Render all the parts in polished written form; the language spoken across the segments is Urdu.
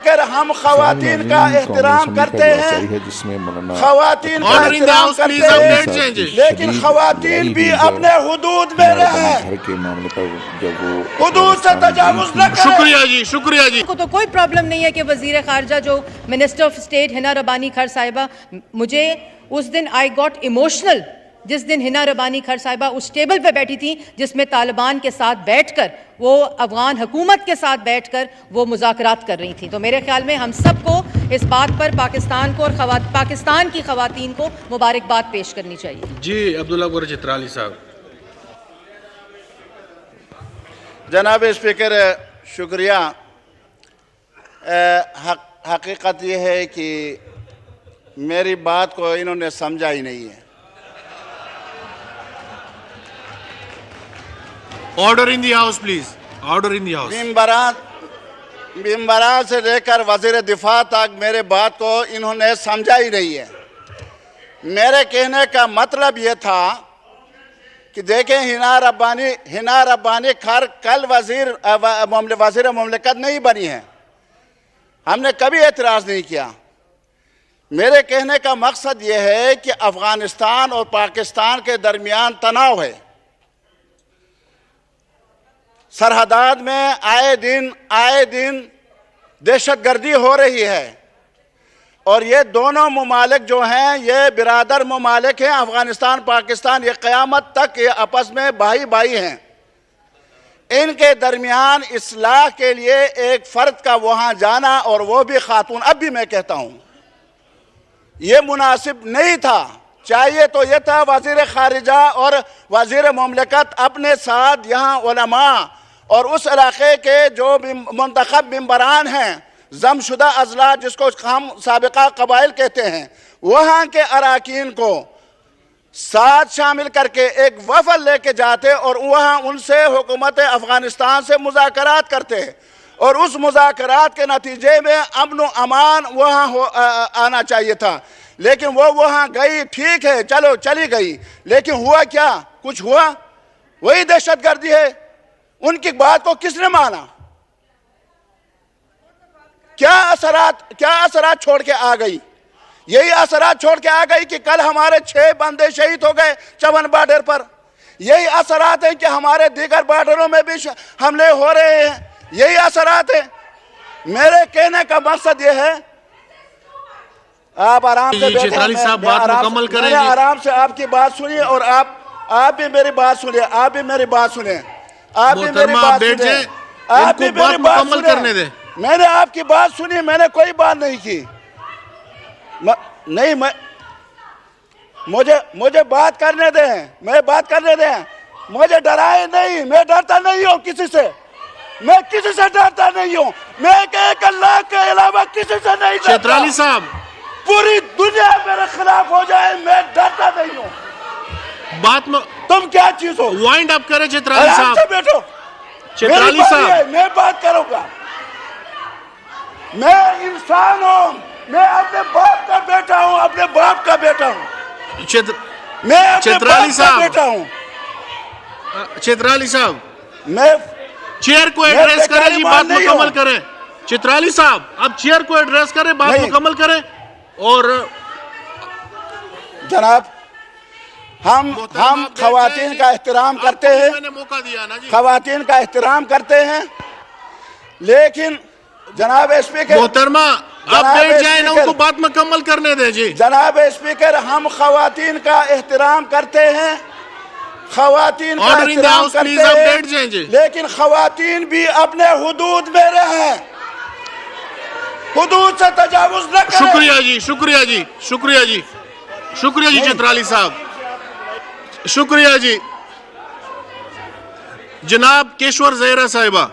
اگر ہم خواتین کا احترام کرتے ہیں، خواتین کا احترام کرتے ہیں، لیکن خواتین بھی اپنے حدود میں رہیں، حدود سے تجاوز نہ کریں۔ شکریہ جی، شکریہ جی۔ کو تو کوئی پرابلم نہیں ہے کہ وزیر خارجہ جو منسٹر آف اسٹیٹ ہنا ربانی کھر صاحبہ، مجھے اس دن آئی گاٹ ایموشنل جس دن ہنا ربانی کھر صاحبہ اس ٹیبل پہ بیٹھی تھی جس میں طالبان کے ساتھ بیٹھ کر، وہ افغان حکومت کے ساتھ بیٹھ کر وہ مذاکرات کر رہی تھیں۔ تو میرے خیال میں ہم سب کو اس بات پر پاکستان کو اور پاکستان کی خواتین کو مبارکباد پیش کرنی چاہیے۔ جی عبداللہ گورے چترالی صاحب۔ جناب اسپیکر شکریہ۔ حقیقت یہ ہے کہ میری بات کو انہوں نے سمجھا ہی نہیں ہے۔ Order in the house please, order in the house. ممبران سے لے کر وزیر دفاع تک میرے بات کو انہوں نے سمجھا ہی نہیں ہے۔ میرے کہنے کا مطلب یہ تھا کہ دیکھیں ہنا ربانی کھر کل وزیر مملکت نہیں بنی ہے، ہم نے کبھی اعتراض نہیں کیا۔ میرے کہنے کا مقصد یہ ہے کہ افغانستان اور پاکستان کے درمیان تناؤ ہے، سرحدات میں آئے دن دہشت گردی ہو رہی ہے، اور یہ دونوں ممالک جو ہیں یہ برادر ممالک ہیں، افغانستان پاکستان، یہ قیامت تک یہ آپس میں بھائی ہیں۔ ان کے درمیان اصلاح کے لیے ایک فرد کا وہاں جانا، اور وہ بھی خاتون، اب بھی میں کہتا ہوں یہ مناسب نہیں تھا۔ چاہیے تو یہ تھا وزیر خارجہ اور وزیر مملکت اپنے ساتھ یہاں علماء اور اس علاقے کے جو منتخب ممبران ہیں، ضم شدہ اضلاع جس کو ہم سابقہ قبائل کہتے ہیں، وہاں کے اراکین کو ساتھ شامل کر کے ایک وفد لے کے جاتے اور وہاں ان سے حکومت افغانستان سے مذاکرات کرتے، اور اس مذاکرات کے نتیجے میں امن و امان وہاں آنا چاہیے تھا۔ لیکن وہ وہاں گئی، ٹھیک ہے، چلو چلی گئی، لیکن ہوا کیا؟ کچھ ہوا؟ وہی دہشت گردی ہے۔ ان کی بات کو کس نے مانا؟ کیا اثرات چھوڑ کے آ گئی؟ یہی اثرات چھوڑ کے آ گئی کہ کل ہمارے 6 بندے شہید ہو گئے چون بارڈر پر۔ یہی اثرات ہیں کہ ہمارے دیگر بارڈروں میں بھی حملے ہو رہے ہیں۔ یہی اثرات ہیں۔ میرے کہنے کا مقصد یہ ہے، آپ آرام سے بیٹھیں، چترالی صاحب بات مکمل کریں۔ میں نے آرام سے آپ کی بات سنی، اور آپ بھی میری بات سنیں، آپ بھی میری بات سنیں، آپ بھی میری بات سنیں، آپ بھی میری بات کرنے دیں۔ میں نے آپ کی بات سنی، میں نے کوئی بات نہیں کی۔ نہیں، مجھے بات کرنے دیں، میں بات کرنے دیں، مجھے ڈرائے نہیں، میں ڈرتا نہیں ہوں کسی سے، میں کسی سے ڈرتا نہیں ہوں، میں ایک اللہ کے علاوہ کسی سے نہیں ڈرتا۔ چترالی صاحب، پوری دنیا میرے خلاف ہو جائے میں ڈرتا نہیں ہوں۔ بات میں تم کیا چیز ہو؟ وائنڈ اپ کریں چترالی آرام صاحب۔ سے بیٹھو، چترالی صاحب، میں بات کروں گا۔ میں انسان ہوں، میں اپنے باپ کا بیٹا ہوں، اپنے باپ کا بیٹا ہوں، میں اپنے باپ کا بیٹا ہوں۔ چترالی صاحب، میں چیئر کو ایڈریس کریں جی، بات مکمل کریں۔ چترالی صاحب، اب چیئر کو ایڈریس کریں، بات مکمل کریں۔ اور جناب، ہم خواتین کا احترام کرتے ہیں، خواتین کا احترام کرتے ہیں، لیکن جناب اسپیکر، محترمہ آپ بیٹھ جائیں، ان کو بات مکمل کرنے دیں جی۔ جناب اسپیکر، ہم خواتین کا احترام کرتے ہیں، خواتین کا احترام کرتے ہیں، لیکن خواتین بھی اپنے حدود میں رہیں، حدود سے تجاوز نہ کریں۔ شکریہ جی، شکریہ جی، شکریہ جی، شکریہ جی چترالی صاحب، شکریہ جی۔ جناب کیشور زہرا صاحبہ۔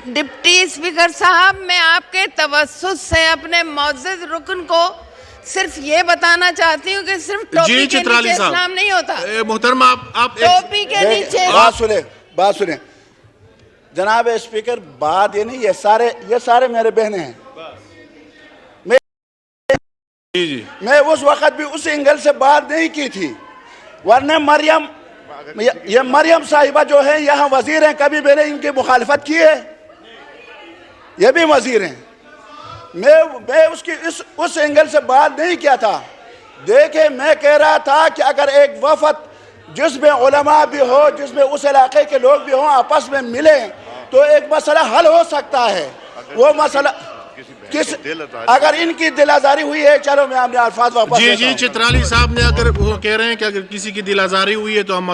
ڈپٹی اسپیکر صاحب، میں آپ کے توسط سے اپنے معزز رکن کو صرف یہ بتانا چاہتی ہوں کہ صرف ٹوپی کے نیچے اسلام نہیں ہوتا۔ محترمہ آپ ٹوپی کے نیچے بات سنیں جناب اسپیکر، بات یہ نہیں، یہ سارے میرے بہنیں ہیں۔ میں اس وقت بھی اس اینگل سے بات نہیں کی تھی، ورنہ مریم صاحبہ جو ہے یہاں وزیر ہیں، کبھی میں نے ان کی مخالفت کی ہے؟ یہ بھی وزیر ہیں. میں اس کی اس اینگل سے بات نہیں کیا تھا. دیکھیں میں کہہ رہا تھا کہ اگر ایک وفد جس میں علماء بھی ہو, جس میں اس علاقے کے لوگ بھی ہوں, آپس میں ملیں تو ایک مسئلہ حل ہو سکتا ہے. وہ مسئلہ اگر ان کی دل آزاری ہوئی ہے, چلو میں اپنے الفاظ واپس جی چترالی صاحب نے اگر وہ کہہ رہے ہیں کہ اگر کسی کی دل آزاری ہوئی ہے تو ہم